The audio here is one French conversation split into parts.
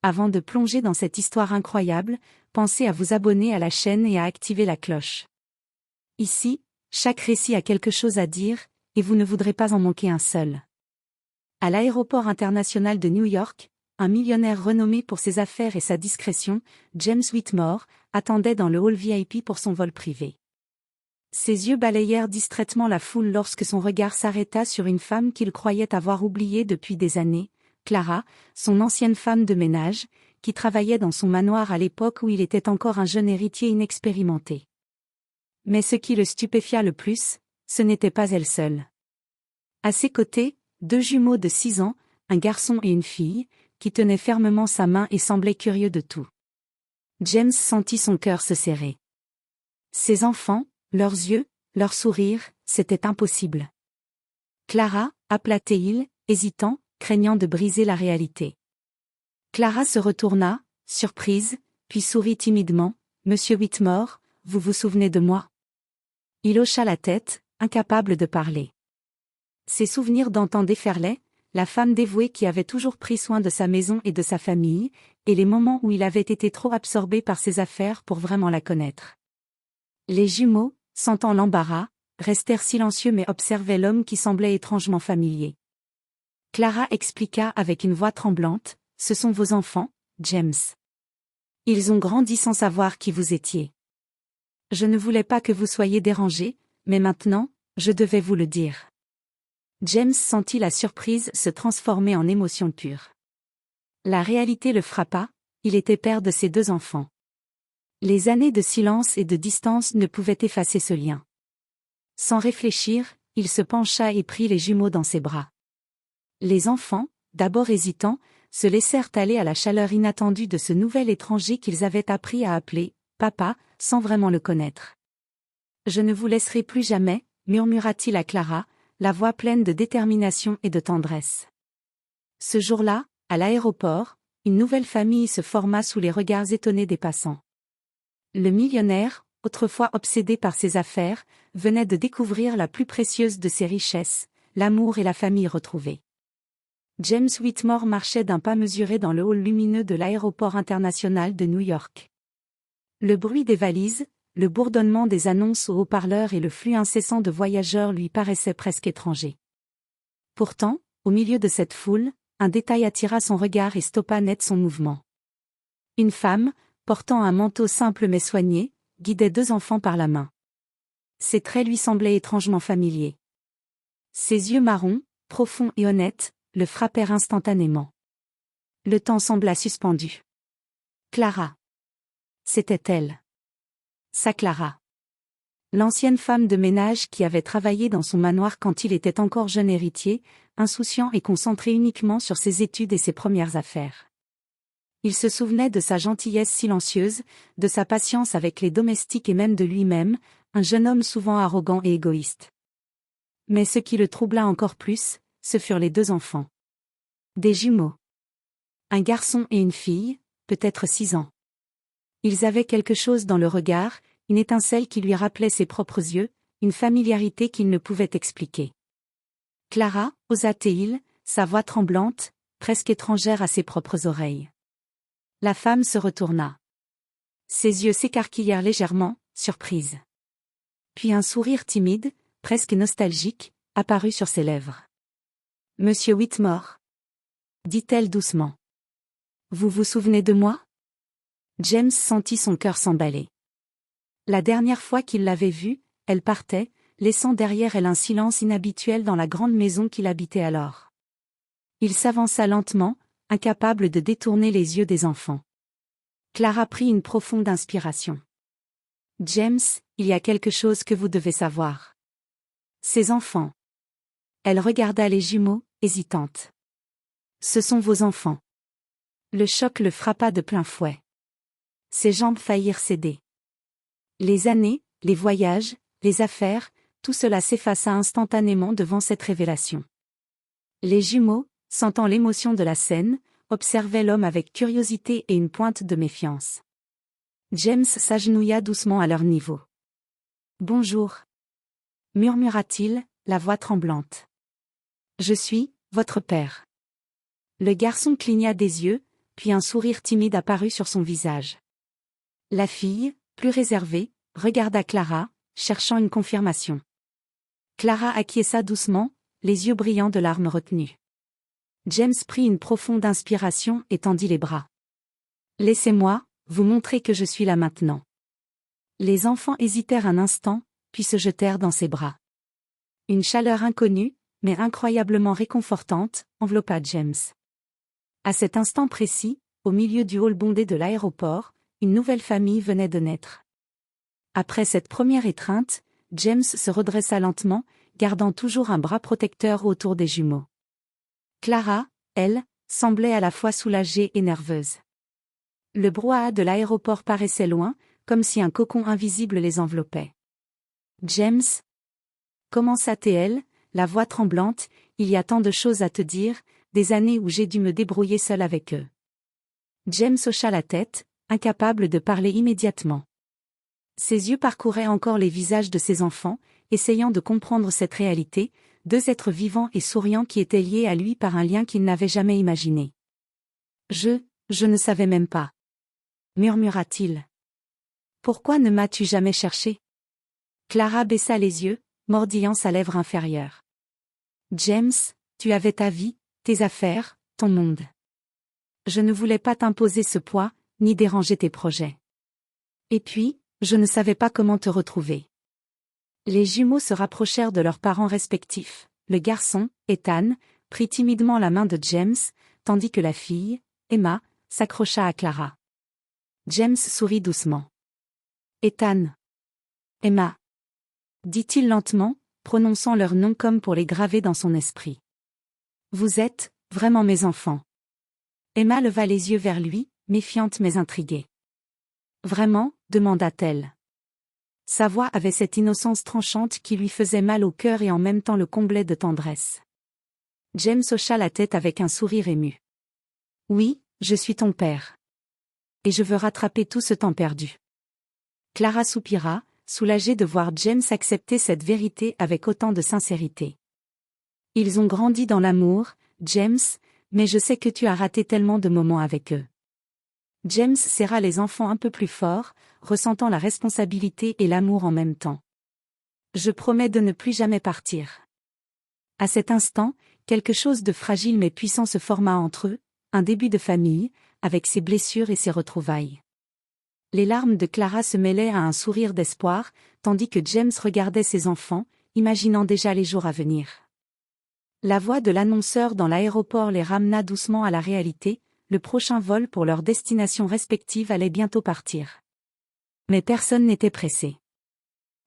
Avant de plonger dans cette histoire incroyable, pensez à vous abonner à la chaîne et à activer la cloche. Ici, chaque récit a quelque chose à dire, et vous ne voudrez pas en manquer un seul. À l'aéroport international de New York, un millionnaire renommé pour ses affaires et sa discrétion, James Whitmore, attendait dans le hall VIP pour son vol privé. Ses yeux balayèrent distraitement la foule lorsque son regard s'arrêta sur une femme qu'il croyait avoir oubliée depuis des années, Clara, son ancienne femme de ménage, qui travaillait dans son manoir à l'époque où il était encore un jeune héritier inexpérimenté. Mais ce qui le stupéfia le plus, ce n'était pas elle seule. À ses côtés, 2 jumeaux de 6 ans, un garçon et une fille, qui tenaient fermement sa main et semblaient curieux de tout. James sentit son cœur se serrer. Ces enfants, leurs yeux, leurs sourires, c'était impossible. Clara, appela-t-il, hésitant, craignant de briser la réalité. Clara se retourna, surprise, puis sourit timidement. « Monsieur Whitmore, vous vous souvenez de moi ?» Il hocha la tête, incapable de parler. Ses souvenirs d'antan déferlaient, la femme dévouée qui avait toujours pris soin de sa maison et de sa famille, et les moments où il avait été trop absorbé par ses affaires pour vraiment la connaître. Les jumeaux, sentant l'embarras, restèrent silencieux mais observaient l'homme qui semblait étrangement familier. Clara expliqua avec une voix tremblante, « Ce sont vos enfants, James. Ils ont grandi sans savoir qui vous étiez. Je ne voulais pas que vous soyez dérangés, mais maintenant, je devais vous le dire. » James sentit la surprise se transformer en émotion pure. La réalité le frappa, il était père de ses 2 enfants. Les années de silence et de distance ne pouvaient effacer ce lien. Sans réfléchir, il se pencha et prit les jumeaux dans ses bras. Les enfants, d'abord hésitants, se laissèrent aller à la chaleur inattendue de ce nouvel étranger qu'ils avaient appris à appeler « papa », sans vraiment le connaître. « Je ne vous laisserai plus jamais », murmura-t-il à Clara, la voix pleine de détermination et de tendresse. Ce jour-là, à l'aéroport, une nouvelle famille se forma sous les regards étonnés des passants. Le millionnaire, autrefois obsédé par ses affaires, venait de découvrir la plus précieuse de ses richesses, l'amour et la famille retrouvée. James Whitmore marchait d'un pas mesuré dans le hall lumineux de l'aéroport international de New York. Le bruit des valises, le bourdonnement des annonces aux haut-parleurs et le flux incessant de voyageurs lui paraissaient presque étrangers. Pourtant, au milieu de cette foule, un détail attira son regard et stoppa net son mouvement. Une femme, portant un manteau simple mais soigné, guidait 2 enfants par la main. Ses traits lui semblaient étrangement familiers. Ses yeux marrons, profonds et honnêtes, le frappèrent instantanément. Le temps sembla suspendu. Clara. C'était elle. Sa Clara. L'ancienne femme de ménage qui avait travaillé dans son manoir quand il était encore jeune héritier, insouciant et concentré uniquement sur ses études et ses premières affaires. Il se souvenait de sa gentillesse silencieuse, de sa patience avec les domestiques et même de lui-même, un jeune homme souvent arrogant et égoïste. Mais ce qui le troubla encore plus, ce furent les 2 enfants. Des jumeaux. Un garçon et une fille, peut-être 6 ans. Ils avaient quelque chose dans le regard, une étincelle qui lui rappelait ses propres yeux, une familiarité qu'il ne pouvait expliquer. Clara, osa-t-il, sa voix tremblante, presque étrangère à ses propres oreilles. La femme se retourna. Ses yeux s'écarquillèrent légèrement, surprise. Puis un sourire timide, presque nostalgique, apparut sur ses lèvres. « Monsieur Whitmore » dit-elle doucement. « Vous vous souvenez de moi ?» James sentit son cœur s'emballer. La dernière fois qu'il l'avait vue, elle partait, laissant derrière elle un silence inhabituel dans la grande maison qu'il habitait alors. Il s'avança lentement, incapable de détourner les yeux des enfants. Clara prit une profonde inspiration. « James, il y a quelque chose que vous devez savoir. » Ses enfants. Elle regarda les jumeaux, hésitante. « Ce sont vos enfants. » Le choc le frappa de plein fouet. Ses jambes faillirent céder. Les années, les voyages, les affaires, tout cela s'effaça instantanément devant cette révélation. Les jumeaux, sentant l'émotion de la scène, observaient l'homme avec curiosité et une pointe de méfiance. James s'agenouilla doucement à leur niveau. « Bonjour. » murmura-t-il, la voix tremblante. « Je suis, votre père. » Le garçon cligna des yeux, puis un sourire timide apparut sur son visage. La fille, plus réservée, regarda Clara, cherchant une confirmation. Clara acquiesça doucement, les yeux brillants de larmes retenues. James prit une profonde inspiration et tendit les bras. « Laissez-moi vous montrer que je suis là maintenant. » Les enfants hésitèrent un instant, puis se jetèrent dans ses bras. Une chaleur inconnue, mais incroyablement réconfortante, enveloppa James. À cet instant précis, au milieu du hall bondé de l'aéroport, une nouvelle famille venait de naître. Après cette première étreinte, James se redressa lentement, gardant toujours un bras protecteur autour des jumeaux. Clara, elle, semblait à la fois soulagée et nerveuse. Le brouhaha de l'aéroport paraissait loin, comme si un cocon invisible les enveloppait. « James » commença-t-elle, la voix tremblante, « il y a tant de choses à te dire, des années où j'ai dû me débrouiller seule avec eux. » James hocha la tête, incapable de parler immédiatement. Ses yeux parcouraient encore les visages de ses enfants, essayant de comprendre cette réalité, deux êtres vivants et souriants qui étaient liés à lui par un lien qu'il n'avait jamais imaginé. « Je ne savais même pas. » murmura-t-il. « Pourquoi ne m'as-tu jamais cherché ?» Clara baissa les yeux, mordillant sa lèvre inférieure. « James, tu avais ta vie, tes affaires, ton monde. Je ne voulais pas t'imposer ce poids, ni déranger tes projets. Et puis, je ne savais pas comment te retrouver. » Les jumeaux se rapprochèrent de leurs parents respectifs. Le garçon, Ethan, prit timidement la main de James, tandis que la fille, Emma, s'accrocha à Clara. James sourit doucement. « Ethan. Emma. » dit-il lentement, prononçant leurs noms comme pour les graver dans son esprit. « Vous êtes, vraiment mes enfants. » Emma leva les yeux vers lui, méfiante mais intriguée. « Vraiment ?» demanda-t-elle. Sa voix avait cette innocence tranchante qui lui faisait mal au cœur et en même temps le comblait de tendresse. James hocha la tête avec un sourire ému. « Oui, je suis ton père. Et je veux rattraper tout ce temps perdu. » Clara soupira, soulagée de voir James accepter cette vérité avec autant de sincérité. « Ils ont grandi dans l'amour, James, mais je sais que tu as raté tellement de moments avec eux. » James serra les enfants un peu plus fort, ressentant la responsabilité et l'amour en même temps. « Je promets de ne plus jamais partir. » À cet instant, quelque chose de fragile mais puissant se forma entre eux, un début de famille, avec ses blessures et ses retrouvailles. Les larmes de Clara se mêlaient à un sourire d'espoir, tandis que James regardait ses enfants, imaginant déjà les jours à venir. La voix de l'annonceur dans l'aéroport les ramena doucement à la réalité, le prochain vol pour leurs destinations respectives allait bientôt partir. Mais personne n'était pressé.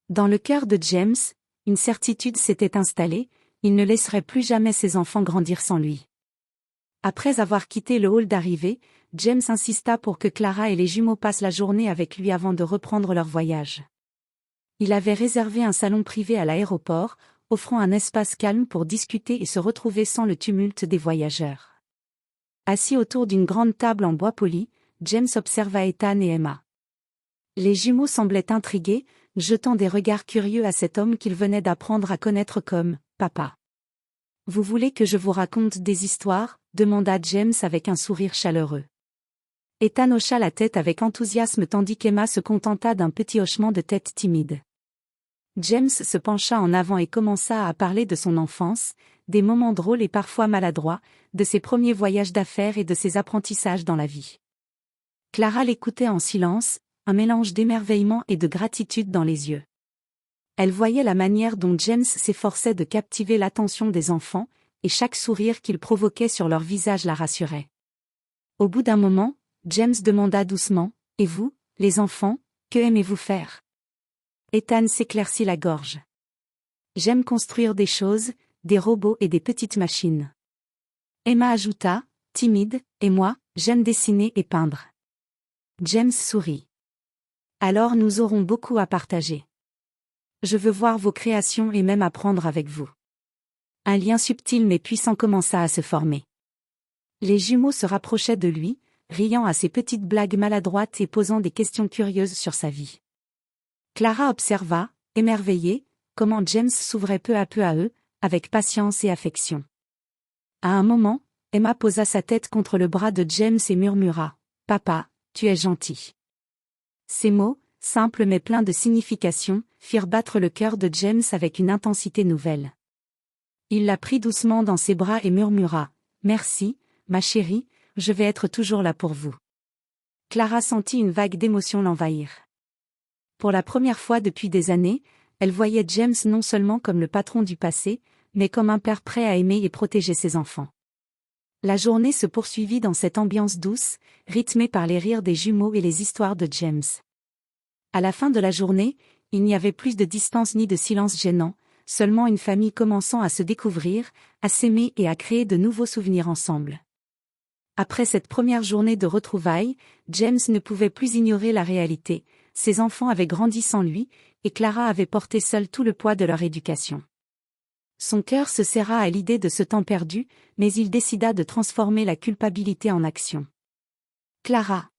Dans le cœur de James, une certitude s'était installée, il ne laisserait plus jamais ses enfants grandir sans lui. Après avoir quitté le hall d'arrivée, James insista pour que Clara et les jumeaux passent la journée avec lui avant de reprendre leur voyage. Il avait réservé un salon privé à l'aéroport, offrant un espace calme pour discuter et se retrouver sans le tumulte des voyageurs. Assis autour d'une grande table en bois poli, James observa Ethan et Emma. Les jumeaux semblaient intrigués, jetant des regards curieux à cet homme qu'ils venaient d'apprendre à connaître comme « papa ». « Vous voulez que je vous raconte des histoires ?» demanda James avec un sourire chaleureux. Ethan hocha la tête avec enthousiasme tandis qu'Emma se contenta d'un petit hochement de tête timide. James se pencha en avant et commença à parler de son enfance, des moments drôles et parfois maladroits, de ses premiers voyages d'affaires et de ses apprentissages dans la vie. Clara l'écoutait en silence, un mélange d'émerveillement et de gratitude dans les yeux. Elle voyait la manière dont James s'efforçait de captiver l'attention des enfants, et chaque sourire qu'il provoquait sur leur visage la rassurait. Au bout d'un moment, James demanda doucement, « Et vous, les enfants, que aimez-vous faire ?» Ethan s'éclaircit la gorge. « J'aime construire des choses, des robots et des petites machines. » Emma ajouta, timide, « Et moi, j'aime dessiner et peindre. » James sourit. « Alors nous aurons beaucoup à partager. Je veux voir vos créations et même apprendre avec vous. » Un lien subtil mais puissant commença à se former. Les jumeaux se rapprochaient de lui, riant à ses petites blagues maladroites et posant des questions curieuses sur sa vie. Clara observa, émerveillée, comment James s'ouvrait peu à eux, avec patience et affection. À un moment, Emma posa sa tête contre le bras de James et murmura « Papa, tu es gentil ». Ces mots, simples mais pleins de signification, firent battre le cœur de James avec une intensité nouvelle. Il la prit doucement dans ses bras et murmura « Merci, ma chérie, je vais être toujours là pour vous ». Clara sentit une vague d'émotion l'envahir. Pour la première fois depuis des années, elle voyait James non seulement comme le patron du passé, mais comme un père prêt à aimer et protéger ses enfants. La journée se poursuivit dans cette ambiance douce, rythmée par les rires des jumeaux et les histoires de James. À la fin de la journée, il n'y avait plus de distance ni de silence gênant, seulement une famille commençant à se découvrir, à s'aimer et à créer de nouveaux souvenirs ensemble. Après cette première journée de retrouvailles, James ne pouvait plus ignorer la réalité, ses enfants avaient grandi sans lui, et Clara avait porté seule tout le poids de leur éducation. Son cœur se serra à l'idée de ce temps perdu, mais il décida de transformer la culpabilité en action. « Clara »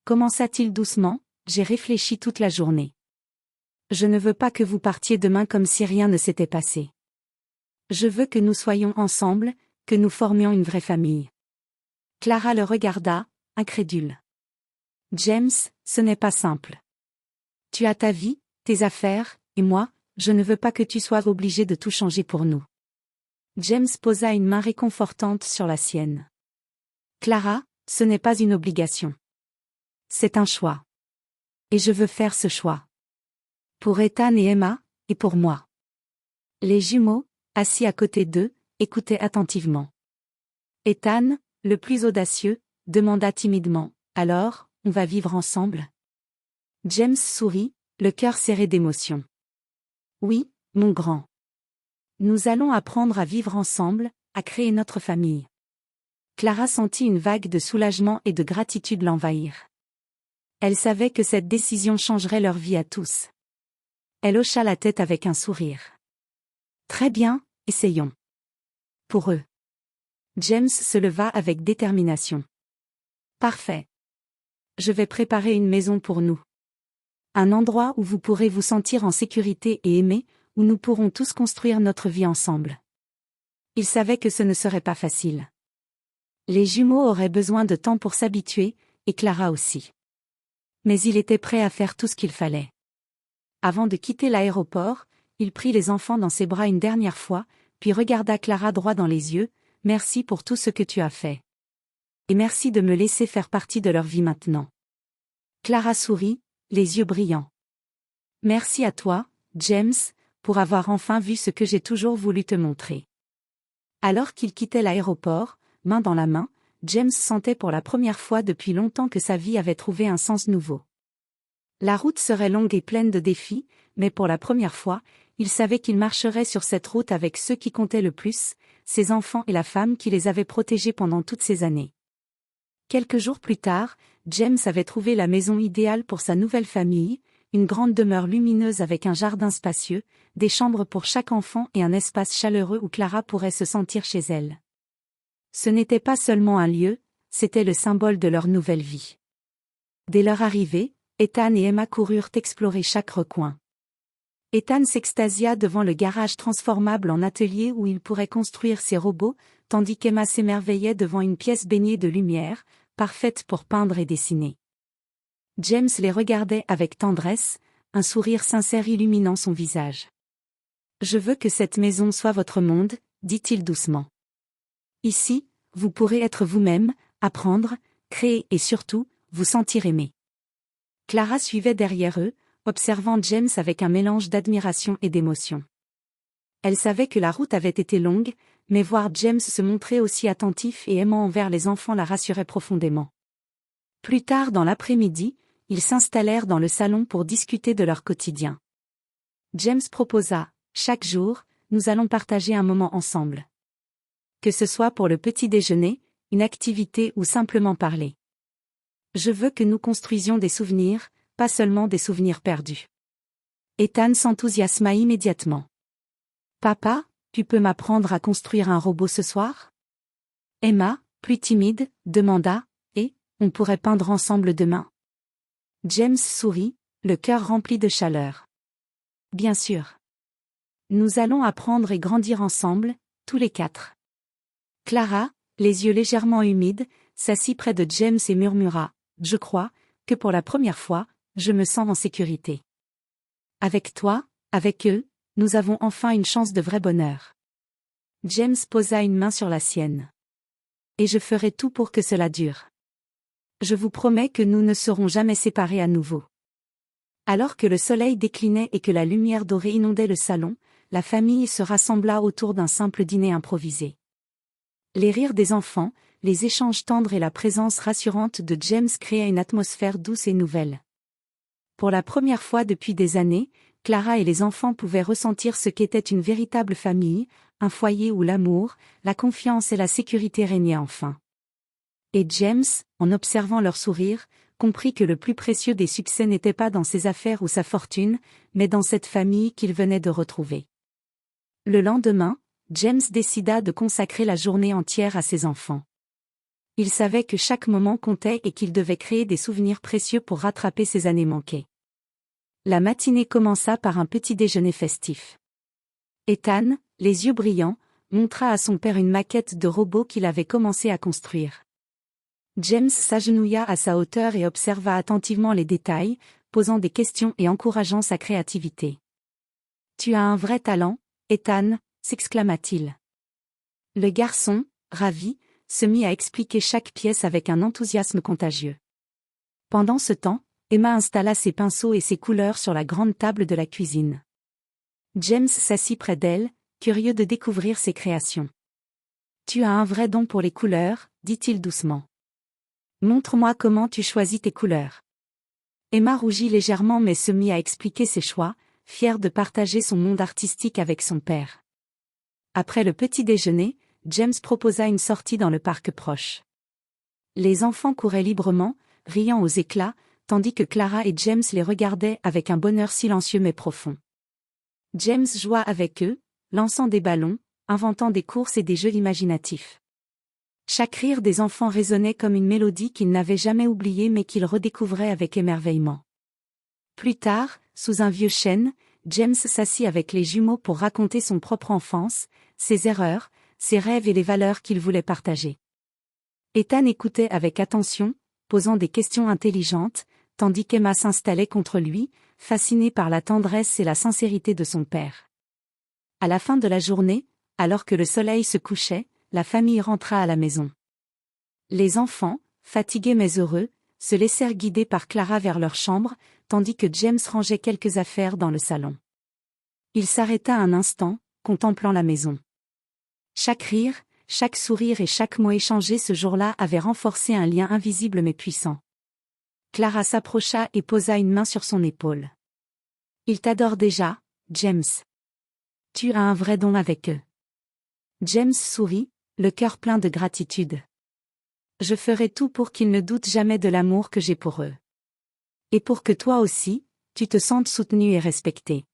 commença-t-il doucement, « j'ai réfléchi toute la journée. Je ne veux pas que vous partiez demain comme si rien ne s'était passé. Je veux que nous soyons ensemble, que nous formions une vraie famille. » Clara le regarda, incrédule. « James, ce n'est pas simple. Tu as ta vie, tes affaires, et moi, je ne veux pas que tu sois obligé de tout changer pour nous. » James posa une main réconfortante sur la sienne. « Clara, ce n'est pas une obligation. C'est un choix. Et je veux faire ce choix. Pour Ethan et Emma, et pour moi. » Les jumeaux, assis à côté d'eux, écoutaient attentivement. Ethan, le plus audacieux, demanda timidement « Alors, on va vivre ensemble ?» James sourit, le cœur serré d'émotion. « Oui, mon grand. Nous allons apprendre à vivre ensemble, à créer notre famille. » Clara sentit une vague de soulagement et de gratitude l'envahir. Elle savait que cette décision changerait leur vie à tous. Elle hocha la tête avec un sourire. « Très bien, essayons. » Pour eux. James se leva avec détermination. « Parfait. Je vais préparer une maison pour nous. Un endroit où vous pourrez vous sentir en sécurité et aimé, où nous pourrons tous construire notre vie ensemble. » Il savait que ce ne serait pas facile. Les jumeaux auraient besoin de temps pour s'habituer, et Clara aussi. Mais il était prêt à faire tout ce qu'il fallait. Avant de quitter l'aéroport, il prit les enfants dans ses bras une dernière fois, puis regarda Clara droit dans les yeux. « Merci pour tout ce que tu as fait. Et merci de me laisser faire partie de leur vie maintenant. » Clara sourit, les yeux brillants. « Merci à toi, James, pour avoir enfin vu ce que j'ai toujours voulu te montrer. » Alors qu'il quittait l'aéroport, main dans la main, James sentait pour la première fois depuis longtemps que sa vie avait trouvé un sens nouveau. La route serait longue et pleine de défis, mais pour la première fois, il savait qu'il marcherait sur cette route avec ceux qui comptaient le plus, ses enfants et la femme qui les avait protégés pendant toutes ces années. Quelques jours plus tard, James avait trouvé la maison idéale pour sa nouvelle famille, une grande demeure lumineuse avec un jardin spacieux, des chambres pour chaque enfant et un espace chaleureux où Clara pourrait se sentir chez elle. Ce n'était pas seulement un lieu, c'était le symbole de leur nouvelle vie. Dès leur arrivée, Ethan et Emma coururent explorer chaque recoin. Ethan s'extasia devant le garage transformable en atelier où il pourrait construire ses robots, tandis qu'Emma s'émerveillait devant une pièce baignée de lumière, parfaite pour peindre et dessiner. James les regardait avec tendresse, un sourire sincère illuminant son visage. « Je veux que cette maison soit votre monde, » dit-il doucement. « Ici, vous pourrez être vous-même, apprendre, créer et surtout, vous sentir aimé. » Clara suivait derrière eux, observant James avec un mélange d'admiration et d'émotion. Elle savait que la route avait été longue, mais voir James se montrer aussi attentif et aimant envers les enfants la rassurait profondément. Plus tard dans l'après-midi, ils s'installèrent dans le salon pour discuter de leur quotidien. James proposa « Chaque jour, nous allons partager un moment ensemble. Que ce soit pour le petit déjeuner, une activité ou simplement parler. Je veux que nous construisions des souvenirs, pas seulement des souvenirs perdus. » Ethan s'enthousiasma immédiatement. « Papa, tu peux m'apprendre à construire un robot ce soir ?» Emma, plus timide, demanda « Et, on pourrait peindre ensemble demain ?» James sourit, le cœur rempli de chaleur. « Bien sûr. Nous allons apprendre et grandir ensemble, tous les quatre. » Clara, les yeux légèrement humides, s'assit près de James et murmura « Je crois que pour la première fois, je me sens en sécurité. Avec toi, avec eux, nous avons enfin une chance de vrai bonheur. » James posa une main sur la sienne. « Et je ferai tout pour que cela dure. Je vous promets que nous ne serons jamais séparés à nouveau. » Alors que le soleil déclinait et que la lumière dorée inondait le salon, la famille se rassembla autour d'un simple dîner improvisé. Les rires des enfants, les échanges tendres et la présence rassurante de James créaient une atmosphère douce et nouvelle. Pour la première fois depuis des années, Clara et les enfants pouvaient ressentir ce qu'était une véritable famille, un foyer où l'amour, la confiance et la sécurité régnaient enfin. Et James, en observant leur sourire, comprit que le plus précieux des succès n'était pas dans ses affaires ou sa fortune, mais dans cette famille qu'il venait de retrouver. Le lendemain, James décida de consacrer la journée entière à ses enfants. Il savait que chaque moment comptait et qu'il devait créer des souvenirs précieux pour rattraper ses années manquées. La matinée commença par un petit déjeuner festif. Ethan, les yeux brillants, montra à son père une maquette de robot qu'il avait commencé à construire. James s'agenouilla à sa hauteur et observa attentivement les détails, posant des questions et encourageant sa créativité. « Tu as un vrai talent, Ethan », s'exclama-t-il. Le garçon, ravi, se mit à expliquer chaque pièce avec un enthousiasme contagieux. Pendant ce temps, Emma installa ses pinceaux et ses couleurs sur la grande table de la cuisine. James s'assit près d'elle, curieux de découvrir ses créations. « Tu as un vrai don pour les couleurs », dit-il doucement. « Montre-moi comment tu choisis tes couleurs. » Emma rougit légèrement mais se mit à expliquer ses choix, fière de partager son monde artistique avec son père. Après le petit déjeuner, James proposa une sortie dans le parc proche. Les enfants couraient librement, riant aux éclats, tandis que Clara et James les regardaient avec un bonheur silencieux mais profond. James joua avec eux, lançant des ballons, inventant des courses et des jeux imaginatifs. Chaque rire des enfants résonnait comme une mélodie qu'ils n'avaient jamais oubliée mais qu'ils redécouvraient avec émerveillement. Plus tard, sous un vieux chêne, James s'assit avec les jumeaux pour raconter son propre enfance, ses erreurs, ses rêves et les valeurs qu'il voulait partager. Ethan écoutait avec attention, posant des questions intelligentes, tandis qu'Emma s'installait contre lui, fascinée par la tendresse et la sincérité de son père. À la fin de la journée, alors que le soleil se couchait, la famille rentra à la maison. Les enfants, fatigués mais heureux, se laissèrent guider par Clara vers leur chambre, tandis que James rangeait quelques affaires dans le salon. Il s'arrêta un instant, contemplant la maison. Chaque rire, chaque sourire et chaque mot échangé ce jour-là avait renforcé un lien invisible mais puissant. Clara s'approcha et posa une main sur son épaule. « Ils t'adorent déjà, James. Tu as un vrai don avec eux. » James sourit, le cœur plein de gratitude. « Je ferai tout pour qu'ils ne doutent jamais de l'amour que j'ai pour eux. Et pour que toi aussi, tu te sentes soutenu et respecté.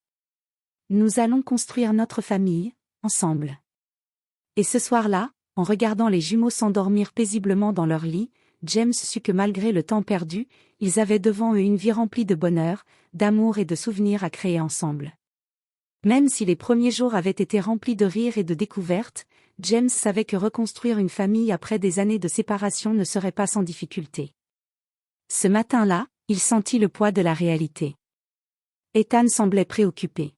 Nous allons construire notre famille, ensemble. » Et ce soir-là, en regardant les jumeaux s'endormir paisiblement dans leur lit, James sut que malgré le temps perdu, ils avaient devant eux une vie remplie de bonheur, d'amour et de souvenirs à créer ensemble. Même si les premiers jours avaient été remplis de rires et de découvertes, James savait que reconstruire une famille après des années de séparation ne serait pas sans difficulté. Ce matin-là, il sentit le poids de la réalité. Ethan semblait préoccupé.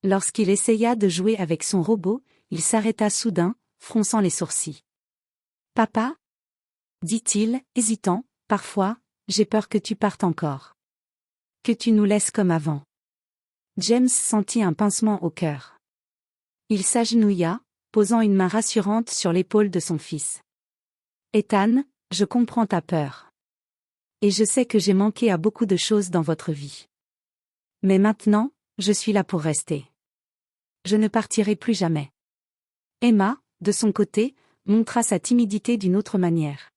Lorsqu'il essaya de jouer avec son robot, il s'arrêta soudain, fronçant les sourcils. « Papa ?» dit-il, hésitant, « Parfois, j'ai peur que tu partes encore. Que tu nous laisses comme avant. » James sentit un pincement au cœur. Il s'agenouilla, posant une main rassurante sur l'épaule de son fils. « Ethan, je comprends ta peur. Et je sais que j'ai manqué à beaucoup de choses dans votre vie. Mais maintenant, je suis là pour rester. Je ne partirai plus jamais. » Emma, de son côté, montra sa timidité d'une autre manière.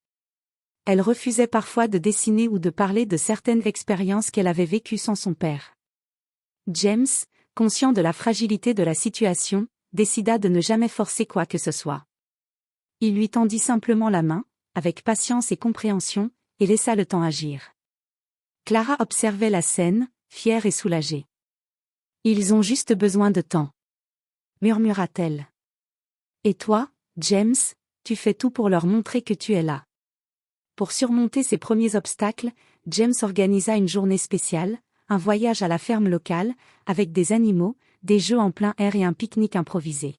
Elle refusait parfois de dessiner ou de parler de certaines expériences qu'elle avait vécues sans son père. James, conscient de la fragilité de la situation, décida de ne jamais forcer quoi que ce soit. Il lui tendit simplement la main, avec patience et compréhension, et laissa le temps agir. Clara observait la scène, fière et soulagée. « Ils ont juste besoin de temps. » murmura-t-elle. « Et toi, James, tu fais tout pour leur montrer que tu es là. Pour surmonter ces premiers obstacles, James organisa une journée spéciale, un voyage à la ferme locale, avec des animaux, des jeux en plein air et un pique-nique improvisé.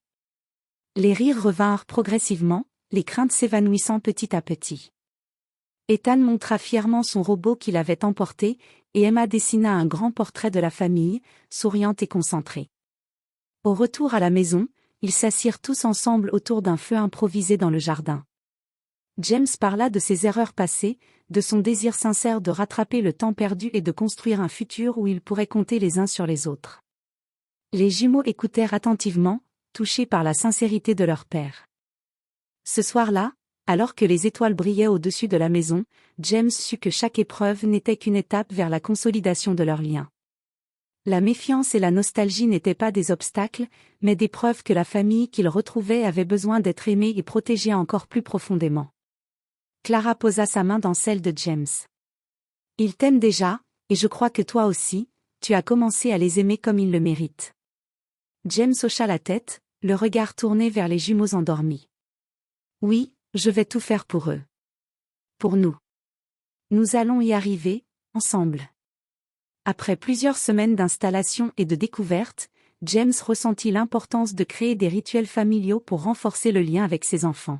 Les rires revinrent progressivement, les craintes s'évanouissant petit à petit. Ethan montra fièrement son robot qu'il avait emporté, et Emma dessina un grand portrait de la famille, souriante et concentrée. Au retour à la maison, ils s'assirent tous ensemble autour d'un feu improvisé dans le jardin. James parla de ses erreurs passées, de son désir sincère de rattraper le temps perdu et de construire un futur où ils pourraient compter les uns sur les autres. Les jumeaux écoutèrent attentivement, touchés par la sincérité de leur père. Ce soir-là, alors que les étoiles brillaient au-dessus de la maison, James sut que chaque épreuve n'était qu'une étape vers la consolidation de leur lien. La méfiance et la nostalgie n'étaient pas des obstacles, mais des preuves que la famille qu'ils retrouvaient avait besoin d'être aimée et protégée encore plus profondément. Clara posa sa main dans celle de James. « Ils t'aiment déjà, et je crois que toi aussi, tu as commencé à les aimer comme ils le méritent. » James hocha la tête, le regard tourné vers les jumeaux endormis. « Oui, je vais tout faire pour eux. Pour nous. Nous allons y arriver, ensemble. » Après plusieurs semaines d'installation et de découverte, James ressentit l'importance de créer des rituels familiaux pour renforcer le lien avec ses enfants.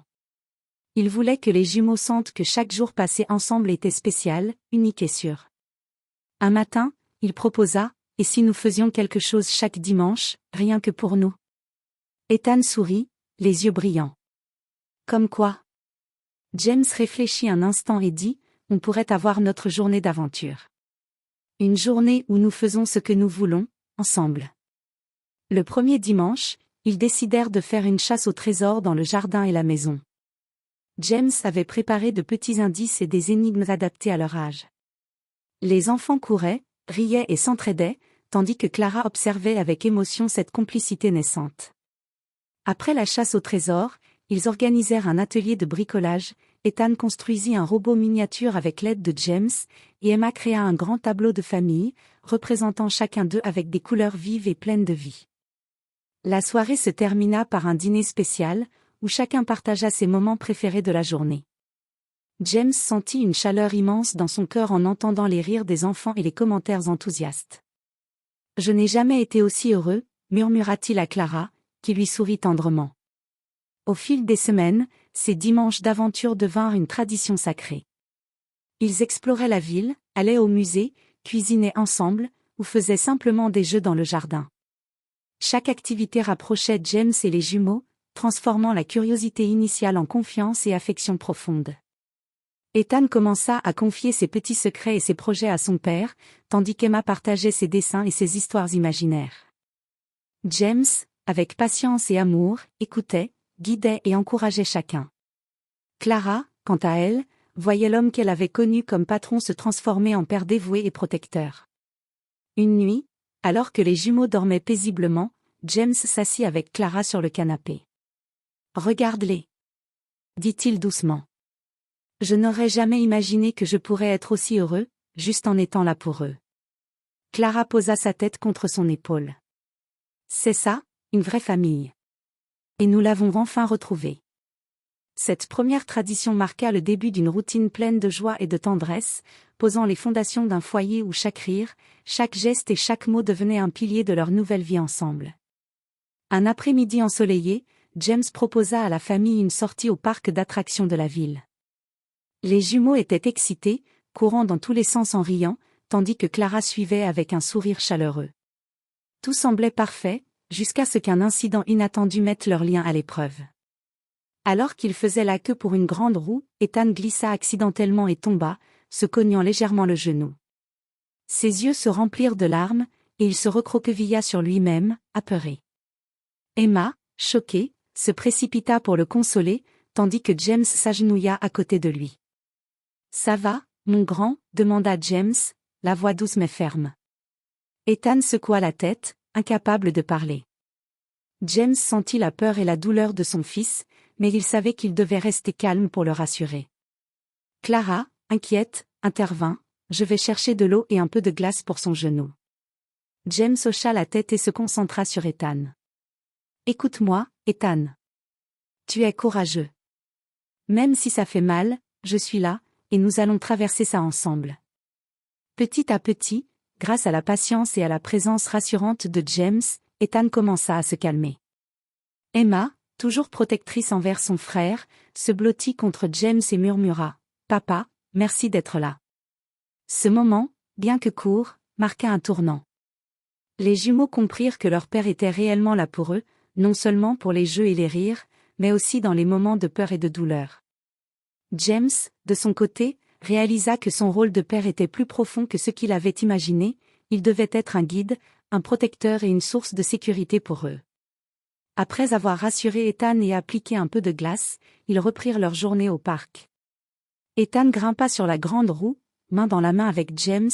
Il voulait que les jumeaux sentent que chaque jour passé ensemble était spécial, unique et sûr. Un matin, il proposa, « Et si nous faisions quelque chose chaque dimanche, rien que pour nous ?» Ethan sourit, les yeux brillants. « Comme quoi ?» James réfléchit un instant et dit, « On pourrait avoir notre journée d'aventure. Une journée où nous faisons ce que nous voulons, ensemble. » Le premier dimanche, ils décidèrent de faire une chasse au trésor dans le jardin et la maison. James avait préparé de petits indices et des énigmes adaptés à leur âge. Les enfants couraient, riaient et s'entraidaient, tandis que Clara observait avec émotion cette complicité naissante. Après la chasse au trésor, ils organisèrent un atelier de bricolage, Ethan construisit un robot miniature avec l'aide de James, et Emma créa un grand tableau de famille, représentant chacun d'eux avec des couleurs vives et pleines de vie. La soirée se termina par un dîner spécial, où chacun partagea ses moments préférés de la journée. James sentit une chaleur immense dans son cœur en entendant les rires des enfants et les commentaires enthousiastes. « Je n'ai jamais été aussi heureux », murmura-t-il à Clara, qui lui sourit tendrement. Au fil des semaines, ces dimanches d'aventure devinrent une tradition sacrée. Ils exploraient la ville, allaient au musée, cuisinaient ensemble, ou faisaient simplement des jeux dans le jardin. Chaque activité rapprochait James et les jumeaux, transformant la curiosité initiale en confiance et affection profonde. Ethan commença à confier ses petits secrets et ses projets à son père, tandis qu'Emma partageait ses dessins et ses histoires imaginaires. James, avec patience et amour, écoutait, guidait et encourageait chacun. Clara, quant à elle, voyait l'homme qu'elle avait connu comme patron se transformer en père dévoué et protecteur. Une nuit, alors que les jumeaux dormaient paisiblement, James s'assit avec Clara sur le canapé. « Regarde-les, » dit-il doucement. « Je n'aurais jamais imaginé que je pourrais être aussi heureux, juste en étant là pour eux. » Clara posa sa tête contre son épaule. « C'est ça, une vraie famille. Et nous l'avons enfin retrouvée. » Cette première tradition marqua le début d'une routine pleine de joie et de tendresse, posant les fondations d'un foyer où chaque rire, chaque geste et chaque mot devenaient un pilier de leur nouvelle vie ensemble. Un après-midi ensoleillé, James proposa à la famille une sortie au parc d'attractions de la ville. Les jumeaux étaient excités, courant dans tous les sens en riant, tandis que Clara suivait avec un sourire chaleureux. Tout semblait parfait, jusqu'à ce qu'un incident inattendu mette leur lien à l'épreuve. Alors qu'il faisait la queue pour une grande roue, Ethan glissa accidentellement et tomba, se cognant légèrement le genou. Ses yeux se remplirent de larmes, et il se recroquevilla sur lui-même, apeuré. Emma, choquée, se précipita pour le consoler, tandis que James s'agenouilla à côté de lui. « Ça va, mon grand ?» demanda James, la voix douce mais ferme. Ethan secoua la tête, incapable de parler. James sentit la peur et la douleur de son fils, mais il savait qu'il devait rester calme pour le rassurer. Clara, inquiète, intervint, « Je vais chercher de l'eau et un peu de glace pour son genou. » James hocha la tête et se concentra sur Ethan. « Écoute-moi, Ethan. Tu es courageux. Même si ça fait mal, je suis là, et nous allons traverser ça ensemble. Petit à petit, grâce à la patience et à la présence rassurante de James, Ethan commença à se calmer. Emma, toujours protectrice envers son frère, se blottit contre James et murmura « Papa, merci d'être là ». Ce moment, bien que court, marqua un tournant. Les jumeaux comprirent que leur père était réellement là pour eux, non seulement pour les jeux et les rires, mais aussi dans les moments de peur et de douleur. James, de son côté, réalisa que son rôle de père était plus profond que ce qu'il avait imaginé, il devait être un guide, un protecteur et une source de sécurité pour eux. Après avoir rassuré Ethan et appliqué un peu de glace, ils reprirent leur journée au parc. Ethan grimpa sur la grande roue, main dans la main avec James,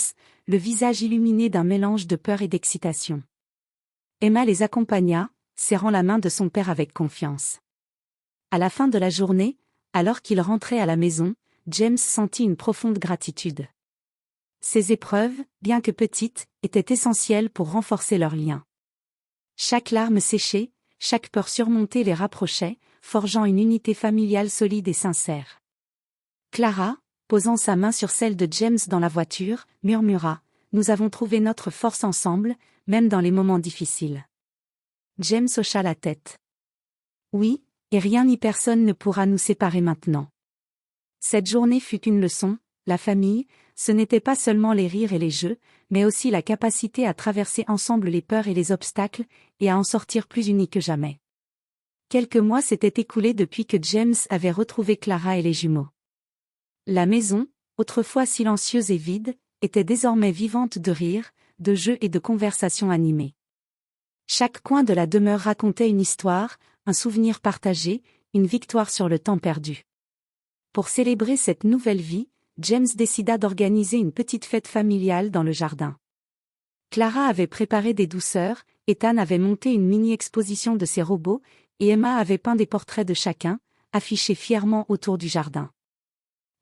le visage illuminé d'un mélange de peur et d'excitation. Emma les accompagna, serrant la main de son père avec confiance. À la fin de la journée, alors qu'ils rentraient à la maison, James sentit une profonde gratitude. Ces épreuves, bien que petites, étaient essentielles pour renforcer leur lien. Chaque larme séchée, chaque peur surmontée les rapprochait, forgeant une unité familiale solide et sincère. Clara, posant sa main sur celle de James dans la voiture, murmura « Nous avons trouvé notre force ensemble, même dans les moments difficiles. » James hocha la tête. « Oui, et rien ni personne ne pourra nous séparer maintenant. » Cette journée fut une leçon, la famille, ce n'était pas seulement les rires et les jeux, mais aussi la capacité à traverser ensemble les peurs et les obstacles, et à en sortir plus unis que jamais. Quelques mois s'étaient écoulés depuis que James avait retrouvé Clara et les jumeaux. La maison, autrefois silencieuse et vide, était désormais vivante de rires, de jeux et de conversations animées. Chaque coin de la demeure racontait une histoire, un souvenir partagé, une victoire sur le temps perdu. Pour célébrer cette nouvelle vie, James décida d'organiser une petite fête familiale dans le jardin. Clara avait préparé des douceurs, Ethan avait monté une mini-exposition de ses robots, et Emma avait peint des portraits de chacun, affichés fièrement autour du jardin.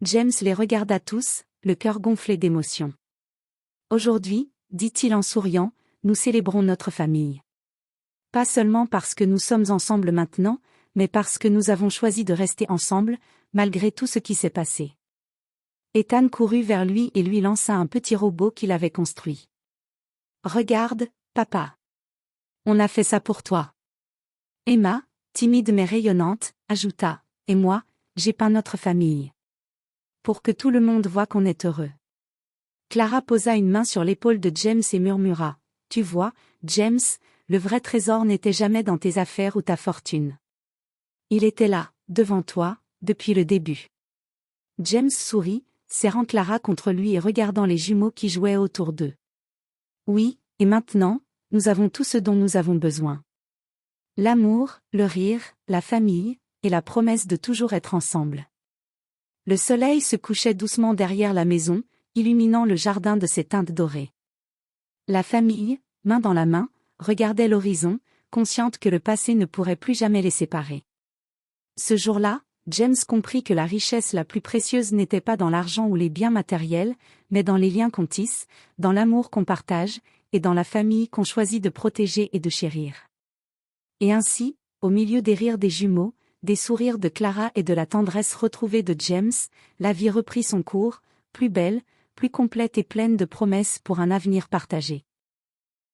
James les regarda tous, le cœur gonflé d'émotion. « Aujourd'hui, dit-il en souriant, nous célébrons notre famille. Pas seulement parce que nous sommes ensemble maintenant, mais parce que nous avons choisi de rester ensemble, malgré tout ce qui s'est passé. » Ethan courut vers lui et lui lança un petit robot qu'il avait construit. « Regarde, papa. On a fait ça pour toi. » Emma, timide mais rayonnante, ajouta « Et moi, j'ai peint notre famille. Pour que tout le monde voit qu'on est heureux. » Clara posa une main sur l'épaule de James et murmura « Tu vois, James, le vrai trésor n'était jamais dans tes affaires ou ta fortune. Il était là, devant toi, depuis le début. » James sourit, serrant Clara contre lui et regardant les jumeaux qui jouaient autour d'eux. « Oui, et maintenant, nous avons tout ce dont nous avons besoin. L'amour, le rire, la famille, et la promesse de toujours être ensemble. » Le soleil se couchait doucement derrière la maison, illuminant le jardin de ses teintes dorées. La famille, main dans la main, regardait l'horizon, consciente que le passé ne pourrait plus jamais les séparer. Ce jour-là, James comprit que la richesse la plus précieuse n'était pas dans l'argent ou les biens matériels, mais dans les liens qu'on tisse, dans l'amour qu'on partage, et dans la famille qu'on choisit de protéger et de chérir. Et ainsi, au milieu des rires des jumeaux, des sourires de Clara et de la tendresse retrouvée de James, la vie reprit son cours, plus belle, plus complète et pleine de promesses pour un avenir partagé.